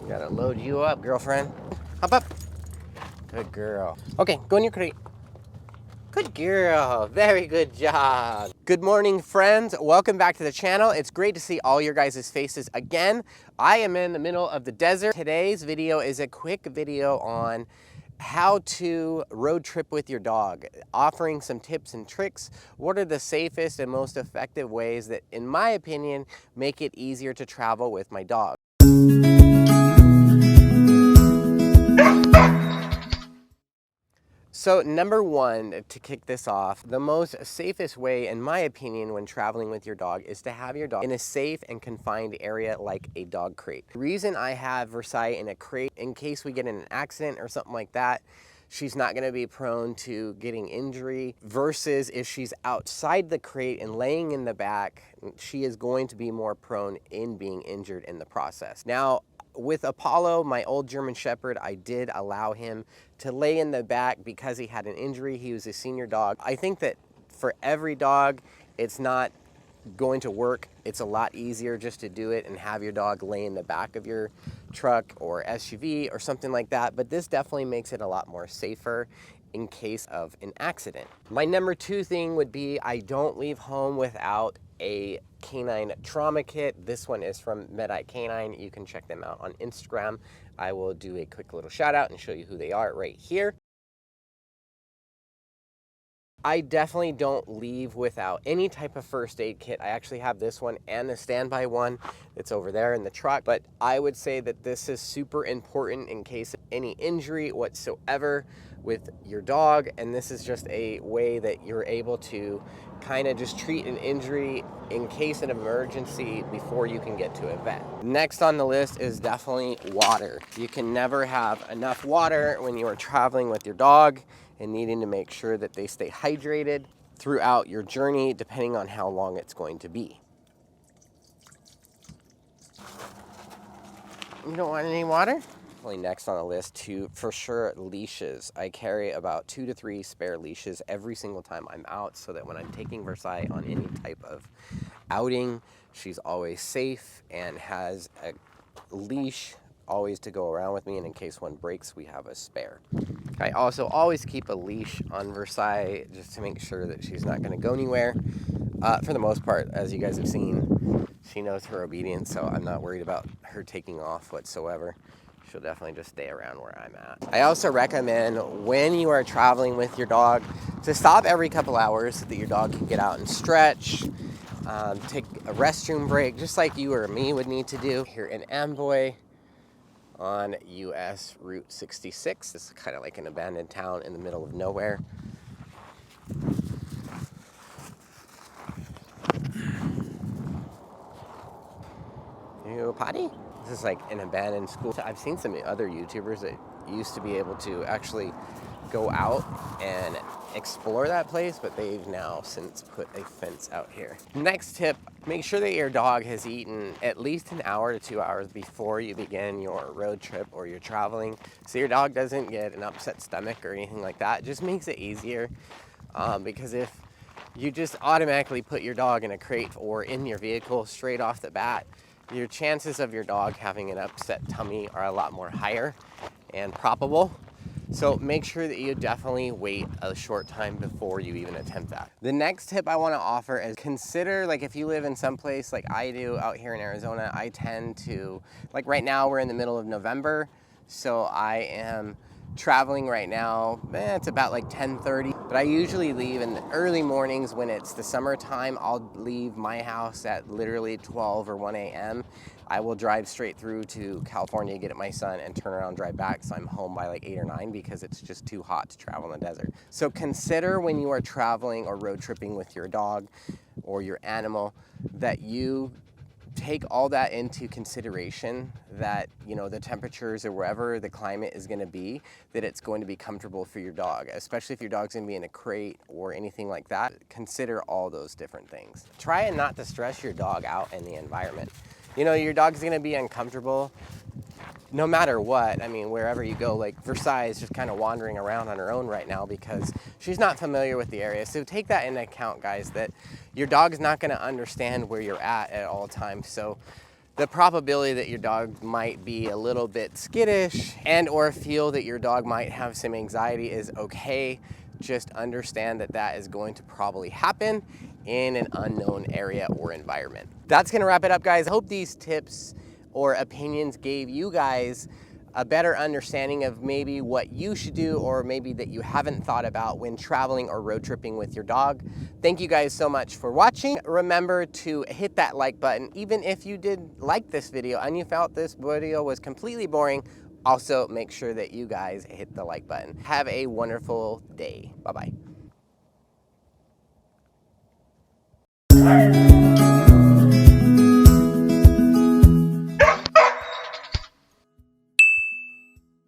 Gotta load you up, girlfriend. Hop up. Good girl. Okay, go in your crate. Good girl. Very good job. Good morning, friends. Welcome back to the channel. It's great to see all your guys' faces again. I am in the middle of the desert. Today's video is a quick video on how to road trip with your dog, offering some tips and tricks. What are the safest and most effective ways that, in my opinion, make it easier to travel with my dog? So number one, to kick this off, the most safest way, in my opinion, when traveling with your dog is to have your dog in a safe and confined area like a dog crate. The reason I have Versailles in a crate, in case we get in an accident or something like that, she's not gonna be prone to getting injury, versus if she's outside the crate and laying in the back, she is going to be more prone in being injured in the process. Now, with Apollo, my old German Shepherd, I did allow him to lay in the back because he had an injury. He was a senior dog. I think that for every dog, it's not going to work. It's a lot easier just to do it and have your dog lay in the back of your truck or SUV or something like that. But this definitely makes it a lot more safer in case of an accident. My number two thing would be I don't leave home without a canine trauma kit. This one is from Medeye Canine. You can check them out on Instagram. I will do a quick little shout out and show you who they are right here. I definitely don't leave without any type of first aid kit. I actually have this one and the standby one that's over there in the truck, but I would say that this is super important in case of any injury whatsoever with your dog, and this is just a way that you're able to kind of just treat an injury in case of an emergency before you can get to a vet. Next on the list is definitely water. You can never have enough water when you are traveling with your dog and needing to make sure that they stay hydrated throughout your journey, depending on how long it's going to be. You don't want any water? Next on the list too, for sure, leashes. I carry about 2 to 3 spare leashes every single time I'm out, so that when I'm taking Versailles on any type of outing, she's always safe and has a leash always to go around with me, and in case one breaks, we have a spare. I also always keep a leash on Versailles just to make sure that she's not going to go anywhere. For the most part, as you guys have seen, she knows her obedience, so I'm not worried about her taking off whatsoever. She'll definitely just stay around where I'm at. I also recommend when you are traveling with your dog to stop every couple hours so that your dog can get out and stretch, take a restroom break, just like you or me would need to do here in Amboy on US Route 66. This is kind of like an abandoned town in the middle of nowhere. You potty? This is like an abandoned school. I've seen some other YouTubers that used to be able to actually go out and explore that place, but they've now since put a fence out here. Next tip, make sure that your dog has eaten at least an hour to 2 hours before you begin your road trip or you're traveling, so your dog doesn't get an upset stomach or anything like that. It just makes it easier, because if you just automatically put your dog in a crate or in your vehicle straight off the bat, your chances of your dog having an upset tummy are a lot more higher and probable. So make sure that you definitely wait a short time before you even attempt that. The next tip I want to offer is consider, like if you live in some place like I do out here in Arizona, I tend to, like right now we're in the middle of November, so I am traveling right now, it's about like 10:30, but I usually leave in the early mornings when it's the summertime. I'll leave my house at literally 12 or 1 a.m. I will drive straight through to California, get at my son, and turn around and drive back, so I'm home by like 8 or 9 because it's just too hot to travel in the desert. So consider when you are traveling or road tripping with your dog or your animal that you take all that into consideration, that, you know, the temperatures or wherever the climate is going to be, that it's going to be comfortable for your dog, especially if your dog's going to be in a crate or anything like that. Consider all those different things. Try and not to stress your dog out in the environment. You know, your dog's going to be uncomfortable no matter what. I mean, wherever you go, like Versailles is just kind of wandering around on her own right now because she's not familiar with the area. So take that into account, guys, that your dog's not going to understand where you're at all times. So The probability that your dog might be a little bit skittish and or feel that your dog might have some anxiety is okay. Just understand that that is going to probably happen in an unknown area or environment. That's gonna wrap it up, guys. I hope these tips or opinions gave you guys a better understanding of maybe what you should do or maybe that you haven't thought about when traveling or road tripping with your dog. Thank you guys so much for watching. Remember to hit that like button, even if you did like this video and you felt this video was completely boring. Also, make sure that you guys hit the like button. Have a wonderful day. Bye-bye.